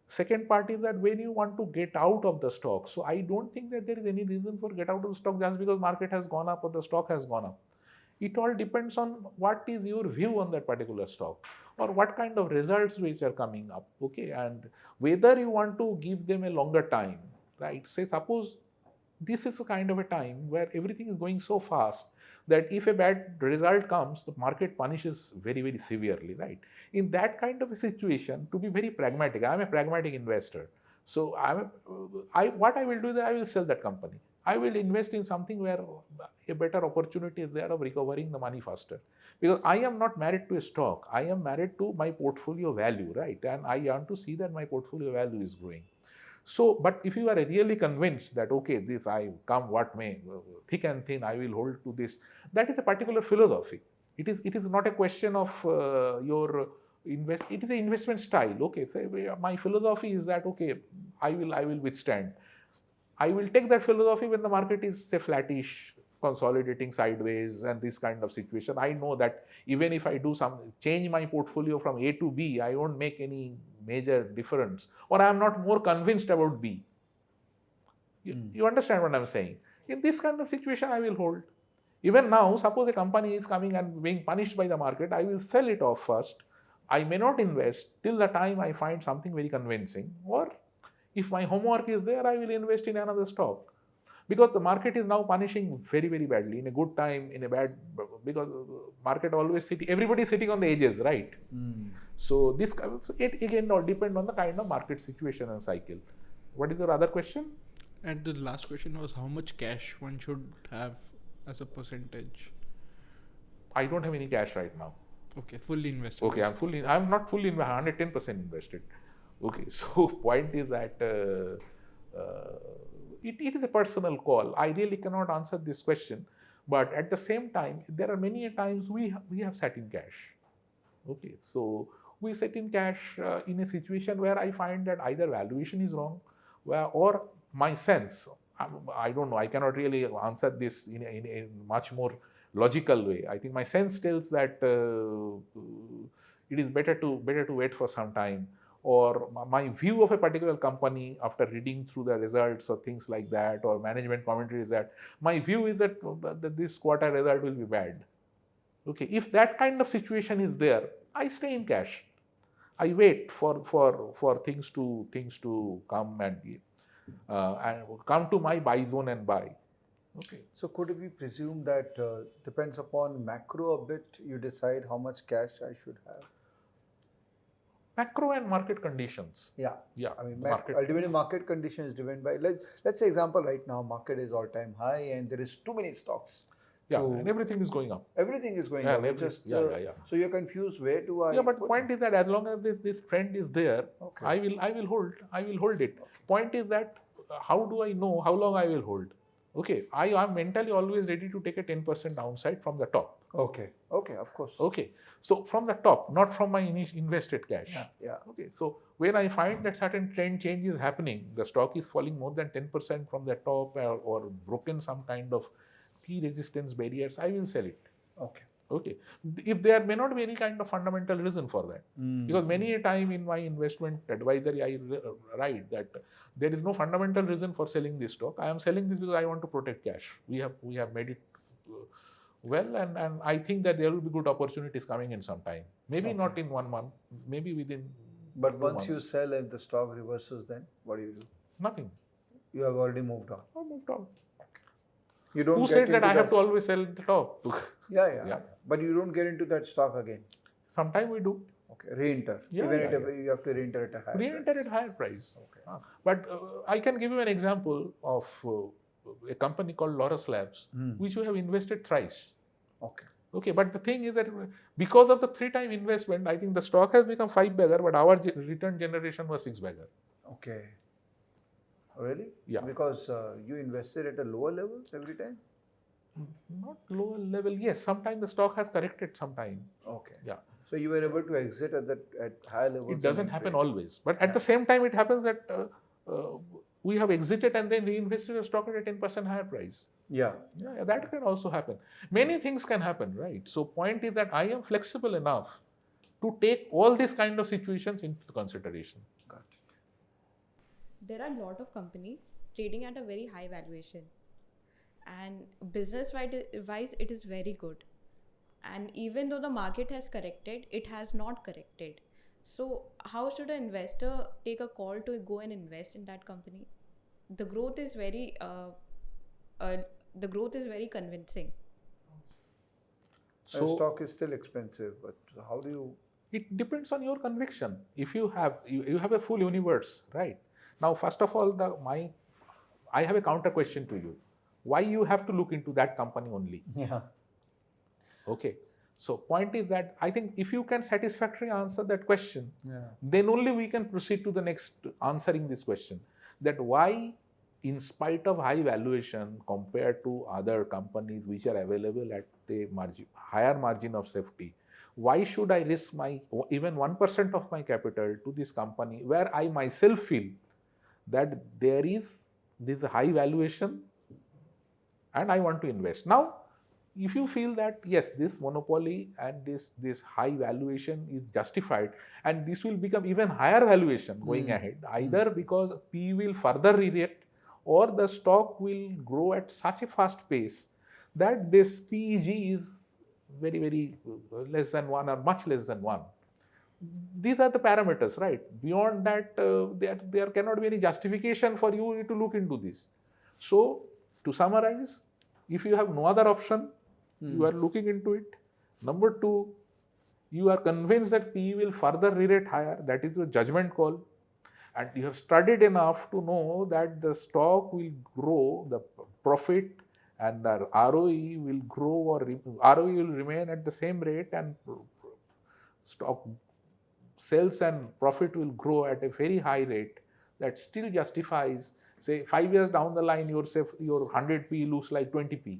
second part is that when you want to get out of the stock, so I don't think that there is any reason for get out of the stock just because market has gone up or the stock has gone up. It all depends on what is your view on that particular stock, or what kind of results which are coming up. Okay, and whether you want to give them a longer time. Right. Say suppose this is a kind of a time where everything is going so fast that if a bad result comes, the market punishes very, very severely. Right. In that kind of a situation, to be very pragmatic, I am a pragmatic investor. So what I will do is I will sell that company. I will invest in something where a better opportunity is there of recovering the money faster. Because I am not married to a stock. I am married to my portfolio value. Right. And I want to see that my portfolio value is growing. So, but if you are really convinced that, okay, this I come what may, thick and thin, I will hold to this, that is a particular philosophy. It is not a question of it is an investment style. Okay, so my philosophy is that, okay, I will withstand. I will take that philosophy when the market is, say, flattish, consolidating sideways and this kind of situation. I know that even if I do change my portfolio from A to B, I won't make any major difference, or I am not more convinced about B. You understand what I am saying? In this kind of situation, I will hold. Even now, suppose a company is coming and being punished by the market, I will sell it off first. I may not invest till the time I find something very convincing, or if my homework is there, I will invest in another stock. Because the market is now punishing very, very badly, in a good time, in a bad, because market always everybody is sitting on the edges, right? So it again all depend on the kind of market situation and cycle. What is your other question? And the last question was how much cash one should have as a percentage. I don't have any cash right now. Okay, fully invested. Okay, I'm not fully 110% invested. Okay, so point is that it is a personal call. I really cannot answer this question, but at the same time, there are many times we have sat in cash. Okay, so we sit in cash in a situation where I find that either valuation is wrong, or my sense. I don't know. I cannot really answer this in a much more logical way. I think my sense tells that it is better to wait for some time, or my view of a particular company after reading through the results or things like that, or management commentary is that my view is that this quarter result will be bad. Okay, if that kind of situation is there, I stay in cash. I wait for things to come and come to my buy zone and buy. Okay. So could we presume that depends upon macro a bit, you decide how much cash I should have? Macro and market conditions. Yeah. Yeah. I mean, market. ultimately market condition is driven by, let's say example right now, market is all-time high and there is too many stocks. Yeah, So and everything is going up. everything is going Yeah, up. So you're confused, where do I Yeah, but put point is that as long as this trend is there, Okay. I will hold it. Point is that how do I know how long I will hold? Okay, I am mentally always ready to take a 10% downside from the top. Okay, of course. Okay, so from the top, not from my invested cash. Yeah. Okay, so when I find that certain trend change is happening, the stock is falling more than 10% from the top, or broken some kind of key resistance barriers, I will sell it. Okay. Okay, if there may not be any kind of fundamental reason for that, because many a time in my investment advisory I write that there is no fundamental reason for selling this stock. I am selling this because I want to protect cash. We have made it well, and I think that there will be good opportunities coming in some time. Maybe not in 1 month, maybe within. But 2 once you months. sell and the stock reverses, then what do you do? Nothing. You have already moved on. I moved on. You don't Who get said that into I have to always sell at the top? Yeah. But you don't get into that stock again. Sometime we do. Okay, re-enter. Yeah, Even yeah, you have to re-enter at a higher Re-enter price. at higher price. Okay. But I can give you an example of a company called Laurus Labs, which we have invested thrice. Okay. Okay, but the thing is that because of the 3-time investment, I think the stock has become 5-bagger, but our return generation was 6-bagger. Okay. Really? Yeah. Because you invested at a lower levels every time? Not lower level, yes. Sometimes the stock has corrected sometime. Okay. Yeah. So you were able to exit at higher levels? It doesn't and happen trade. always. But at the same time, it happens that we have exited and then reinvested the stock at a 10% higher price. Yeah. Yeah, that can also happen. Many things can happen, right? So point is that I am flexible enough to take all these kind of situations into consideration. Got it. There are a lot of companies trading at a very high valuation, and business wise it is very good, and even though the market has corrected, it has not corrected. So how should an investor take a call to go and invest in that company? The growth is very convincing. So stock is still expensive, but how do you? It depends on your conviction. If you have a full universe, right? Now, first of all, I have a counter question to you. Why you have to look into that company only? Yeah. Okay. So point is that I think if you can satisfactorily answer that question, Yeah. then only we can proceed to the next answering this question. That why, in spite of high valuation compared to other companies which are available at the higher margin of safety, why should I risk my even 1% of my capital to this company where I myself feel that there is this high valuation and I want to invest? Now, if you feel that yes, this monopoly and this high valuation is justified, and this will become even higher valuation going ahead, either because P will further re-rate or the stock will grow at such a fast pace that this PEG is very, very less than 1 or much less than 1. These are the parameters, right? Beyond that, there cannot be any justification for you to look into this. So, to summarize, if you have no other option, you are looking into it. Number 2, you are convinced that PE will further re-rate higher. That is a judgment call. and you have studied enough to know that the stock will grow, the profit and the ROE will grow, or ROE will remain at the same rate, and stock sales and profit will grow at a very high rate, that still justifies, say 5 years down the line, your 100p looks like 20p.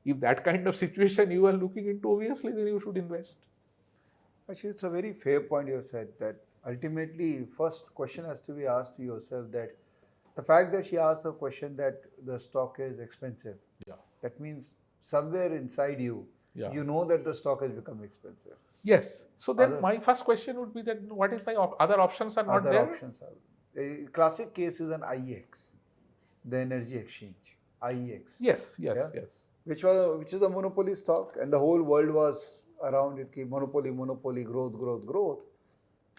If that kind of situation you are looking into, obviously then you should invest. Actually, it's a very fair point you have said, that ultimately first question has to be asked to yourself, that the fact that she asked the question that the stock is expensive, Yeah. that means somewhere inside you, Yeah. you know that the stock has become expensive. Yes. So then Other- my first question would be that what is my other options are not Other there? options are. A classic case is an IEX, the energy exchange. IEX. Yes, yes, Yeah. yes. Which is a monopoly stock, and the whole world was around it, monopoly, growth.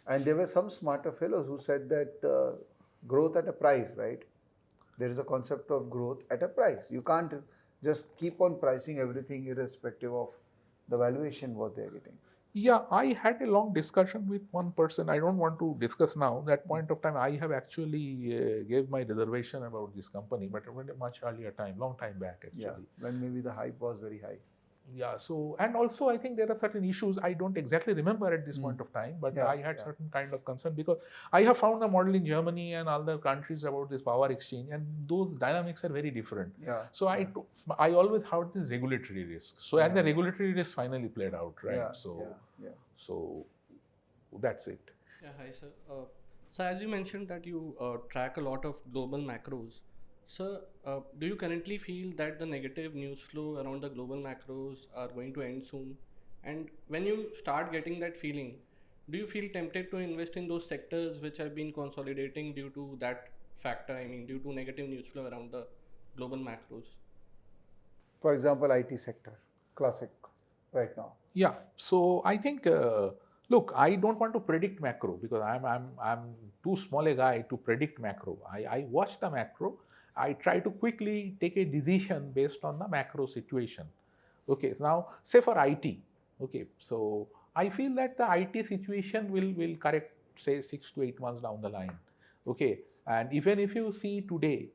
And there were some smarter fellows who said that growth at a price, right? There is a concept of growth at a price. You can't just keep on pricing everything irrespective of the valuation what they are getting. Yeah, I had a long discussion with one person. I don't want to discuss now. That point of time, I have actually gave my reservation about this company, but at a much earlier time, long time back actually. Yeah, when maybe the hype was very high. Yeah, so, and also I think there are certain issues I don't exactly remember at this point of time, but Yeah, I had yeah. certain kind of concern, because I have found the model in Germany and other countries about this power exchange, and those dynamics are very different. Yeah. So I always had this regulatory risk. So and the regulatory risk finally played out, right? Yeah, yeah. So that's it. Yeah, hi sir. So as you mentioned that you track a lot of global macros. Sir, do you currently feel that the negative news flow around the global macros are going to end soon? And when you start getting that feeling, do you feel tempted to invest in those sectors which have been consolidating due to that factor? I mean, due to negative news flow around the global macros? For example, IT sector, classic right now. Yeah. So I think, look, I don't want to predict macro, because I'm too small a guy to predict macro. I watch the macro. I try to quickly take a decision based on the macro situation. Okay. Now, say for IT. Okay. So I feel that the IT situation will correct, say 6 to 8 months down the line. Okay. And even if you see today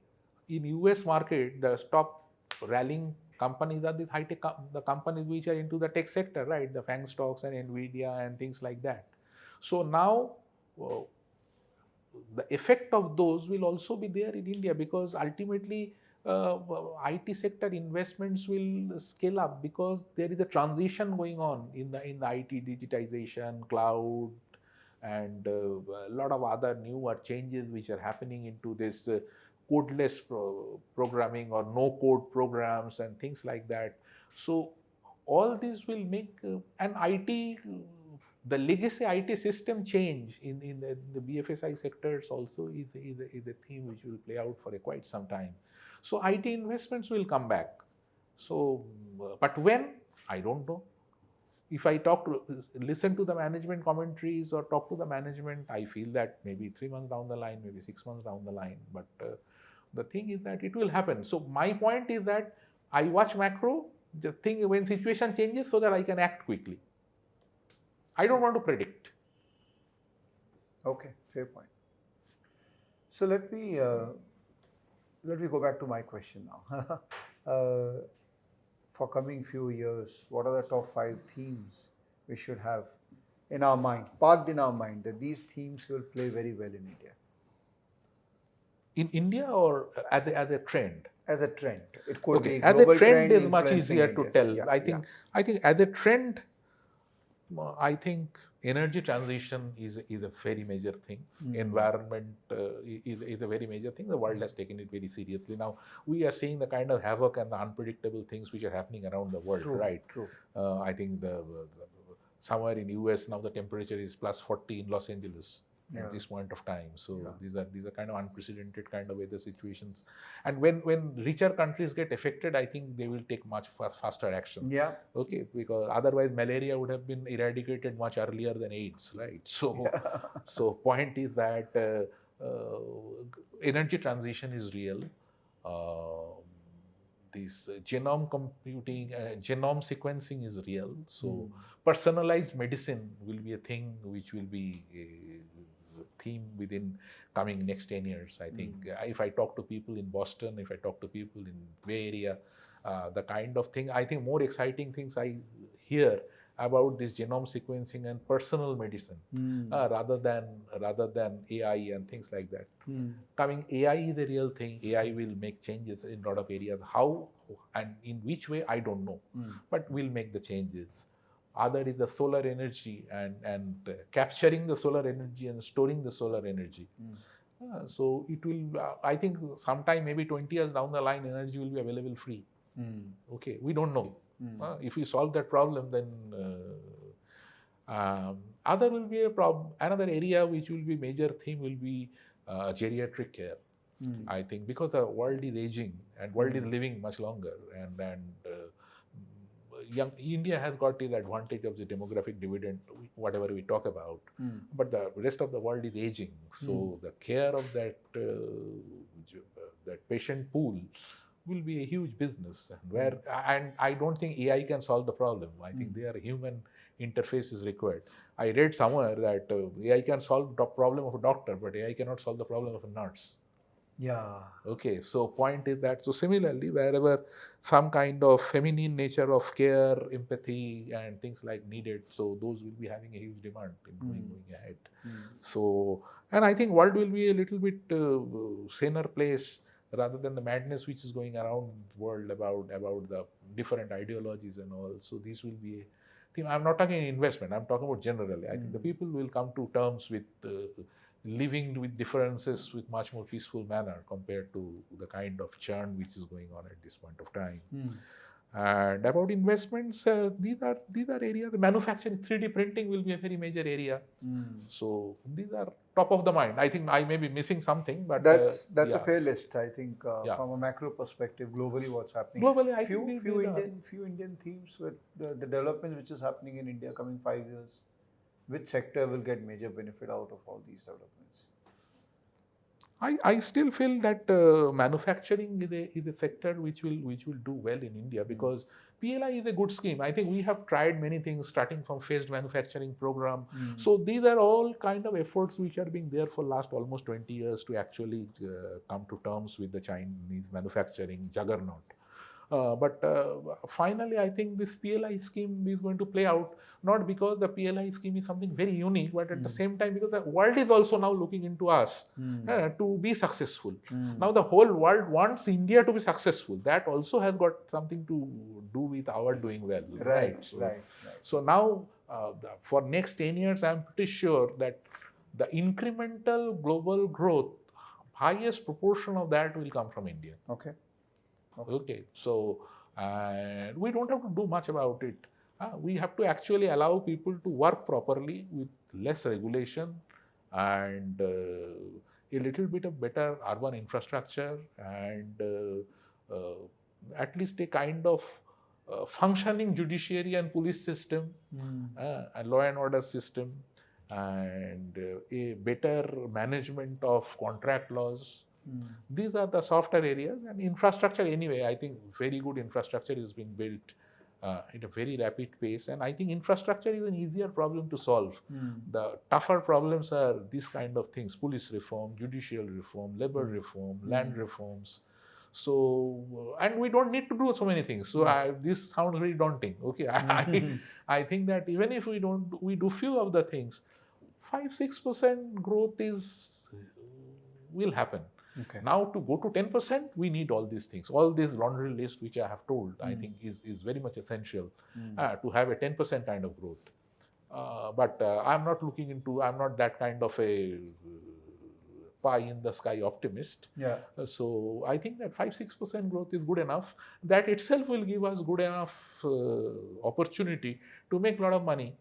in US market, the stock rallying companies are the high tech, the companies which are into the tech sector, right? The FANG stocks and Nvidia and things like that. So now the effect of those will also be there in India, because ultimately IT sector investments will scale up, because there is a transition going on in the IT digitization, cloud, and a lot of other newer changes which are happening into this codeless programming or no code programs and things like that. So all this will make an IT, the legacy IT system change in the BFSI sectors also is a theme which will play out for quite some time. So IT investments will come back. So, but when, I don't know. If I listen to the management commentaries or talk to the management, I feel that maybe 3 months down the line, maybe 6 months down the line. But the thing is that it will happen. So my point is that I watch macro, the thing when situation changes, so that I can act quickly. I don't want to predict. Okay, fair point. So let me go back to my question now. For coming few years, what are the top 5 themes we should have in our mind, parked in our mind, that these themes will play very well in India? In India or as a trend? As a trend, it could be as a global trend is much influencing easier to India. tell. Yeah, I think as a trend, I think energy transition is a very major thing. Environment is a very major thing. The world has taken it very seriously. Now we are seeing the kind of havoc and the unpredictable things which are happening around the world. True, right? true. I think somewhere in US now the temperature is plus 40 in Los Angeles at this point of time. So these are kind of unprecedented kind of weather situations. And when richer countries get affected, I think they will take much faster action. Yeah. Okay, because otherwise malaria would have been eradicated much earlier than AIDS, right? So, so point is that energy transition is real. This genome computing, genome sequencing is real. So personalized medicine will be a thing which will be theme within coming next 10 years. I think if I talk to people in Boston, if I talk to people in Bay Area, the kind of thing, I think more exciting things I hear about this genome sequencing and personal medicine rather than AI and things like that. Coming AI is the real thing. AI will make changes in a lot of areas. How and in which way, I don't know, but will make the changes. Other is the solar energy and capturing the solar energy and storing the solar energy. So it will, I think sometime maybe 20 years down the line, energy will be available free. Okay, we don't know. If we solve that problem, then other will be a problem. Another area which will be major theme will be geriatric care. I think because the world is aging and world is living much longer, and young India has got the advantage of the demographic dividend, whatever we talk about, but the rest of the world is aging. So the care of that that patient pool will be a huge business, and I don't think AI can solve the problem. I think their human interface is required. I read somewhere that AI can solve the problem of a doctor, but AI cannot solve the problem of a nurse. Yeah. Okay, so point is that, so similarly, wherever some kind of feminine nature of care, empathy and things like needed, so those will be having a huge demand in going ahead. So, and I think world will be a little bit saner place rather than the madness which is going around the world about the different ideologies and all. So this will be a thing. I'm not talking investment, I'm talking about generally. I think the people will come to terms with living with differences with much more peaceful manner compared to the kind of churn which is going on at this point of time. And about investments, these are areas. The manufacturing, 3D printing will be a very major area. So these are top of the mind. I think I may be missing something, but That's yeah. a fair list. I think Yeah. from a macro perspective, globally, what's happening. Globally, I few think few these are- Indian themes with the development which is happening in India coming 5 years. Which sector will get major benefit out of all these developments? I still feel that manufacturing is a sector which will do well in India, because PLI is a good scheme. I think we have tried many things, starting from phased manufacturing program. So these are all kind of efforts which are being there for last almost 20 years to actually come to terms with the Chinese manufacturing juggernaut. But finally, I think this PLI scheme is going to play out, not because the PLI scheme is something very unique, but at the same time because the world is also now looking into us to be successful. Now the whole world wants India to be successful. That also has got something to do with our doing well. Right. So now, for next 10 years, I'm pretty sure that the incremental global growth, highest proportion of that will come from India. Okay, so we don't have to do much about it. We have to actually allow people to work properly with less regulation and a little bit of better urban infrastructure and at least a kind of functioning judiciary and police system, a law and order system, and a better management of contract laws. These are the softer areas, and infrastructure anyway. I think very good infrastructure is being built at a very rapid pace, and I think infrastructure is an easier problem to solve. The tougher problems are these kind of things: police reform, judicial reform, labor reform, land reforms. So, and we don't need to do so many things. So this sounds very daunting. Okay, I think that even if we do few of the things, 5-6% growth will happen. Now to go to 10%, we need all these things. All this laundry list which I have told, I think is very much essential to have a 10% kind of growth. But I'm not that kind of a pie in the sky optimist. So I think that 5-6% growth is good enough. That itself will give us good enough opportunity to make a lot of money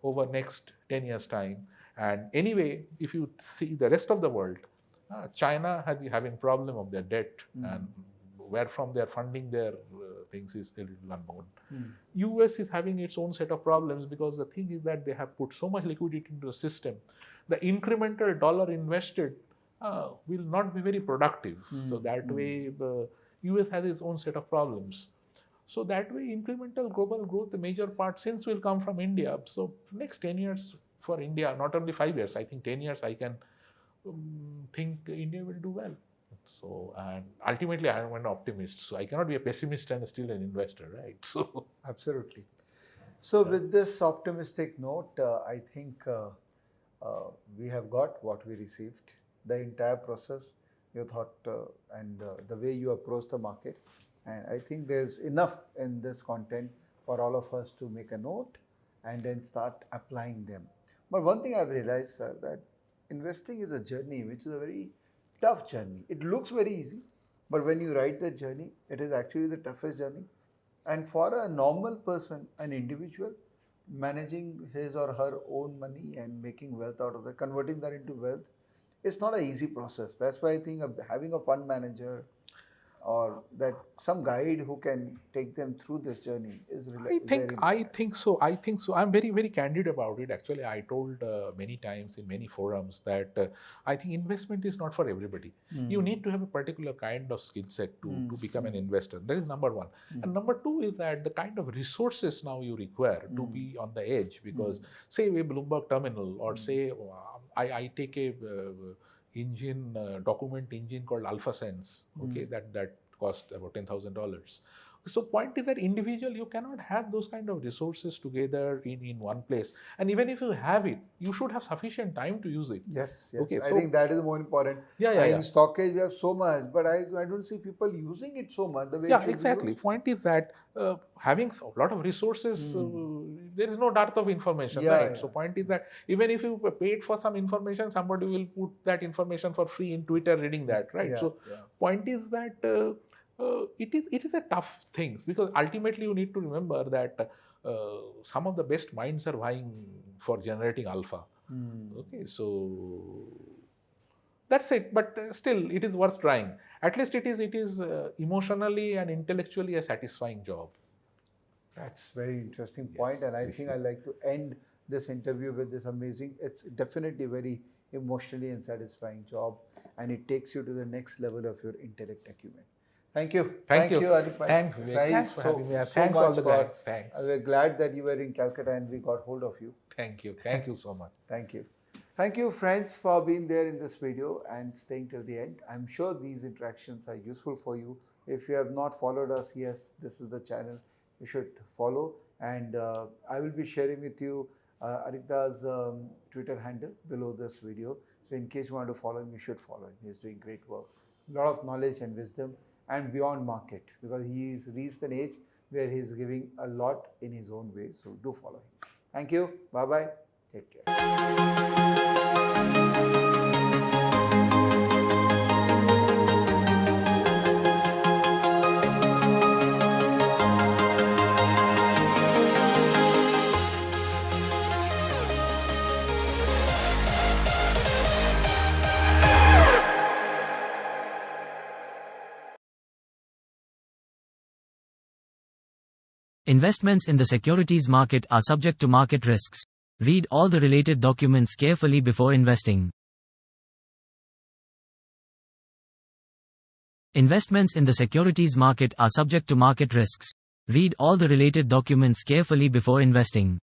over next 10 years time. And anyway, if you see the rest of the world, China has been having problem of their debt, and where from they are funding their things is a little unknown. US is having its own set of problems, because the thing is that they have put so much liquidity into the system. The incremental dollar invested will not be very productive. So that way, the US has its own set of problems. So that way, incremental global growth, the major part since will come from India. So next 10 years, for India, not only 5 years, I think 10 years, I can think India will do well. So, and ultimately, I am an optimist. So, I cannot be a pessimist and still an investor, right? So, Absolutely. So, with this optimistic note, I think we have got what we received. The entire process, your thought and the way you approach the market. And I think there's enough in this content for all of us to make a note and then start applying them. But one thing I've realized, sir, that investing is a journey which is a very tough journey. It looks very easy, but when you write the journey, it is actually the toughest journey. And for a normal person, an individual, managing his or her own money and making wealth out of it, converting that into wealth, it's not an easy process. That's why I think having a fund manager or that some guide who can take them through this journey is really I think so. I'm very, very candid about it. Actually, I told many times in many forums that I think investment is not for everybody. You need to have a particular kind of skill set to become an investor. That is number one. And number two is that the kind of resources now you require to be on the edge, because say a Bloomberg terminal, or say I take a document engine called AlphaSense, okay, that cost about $10,000. So point is that individual, you cannot have those kind of resources together in one place. And even if you have it, you should have sufficient time to use it. Yes. Okay, I so- think that is more important. In stockage, we have so much, but I don't see people using it so much the way it should be exactly. used. Point is that having a lot of resources, there is no dearth of information, Yeah, right? yeah. So point is that even if you paid for some information, somebody will put that information for free in Twitter reading that, right? Yeah, So yeah. point is that it is a tough thing, because ultimately you need to remember that some of the best minds are vying for generating alpha. Okay, so that's it. But still, it is worth trying. At least it is emotionally and intellectually a satisfying job. That's very interesting point, and I think I'd like to end this interview with this amazing. It's definitely very emotionally and satisfying job, and it takes you to the next level of your intellect acumen. Thank you. Thank you. Anik bhai. Thanks, Vivek. Very Thanks for having me. so Thanks all much the for- guys. Thanks. We're glad that you were in Calcutta and we got hold of you. Thank you. Thank you so much. Thank you. Thank you, friends, for being there in this video and staying till the end. I'm sure these interactions are useful for you. If you have not followed us, yes, this is the channel you should follow. And I will be sharing with you Aditya's Twitter handle below this video. So in case you want to follow him, you should follow him. He's doing great work. A lot of knowledge and wisdom and beyond market, because he's reached an age where he's giving a lot in his own way. So do follow him. Thank you. Bye-bye. Take care. Investments in the securities market are subject to market risks. Read all the related documents carefully before investing. Investments in the securities market are subject to market risks. Read all the related documents carefully before investing.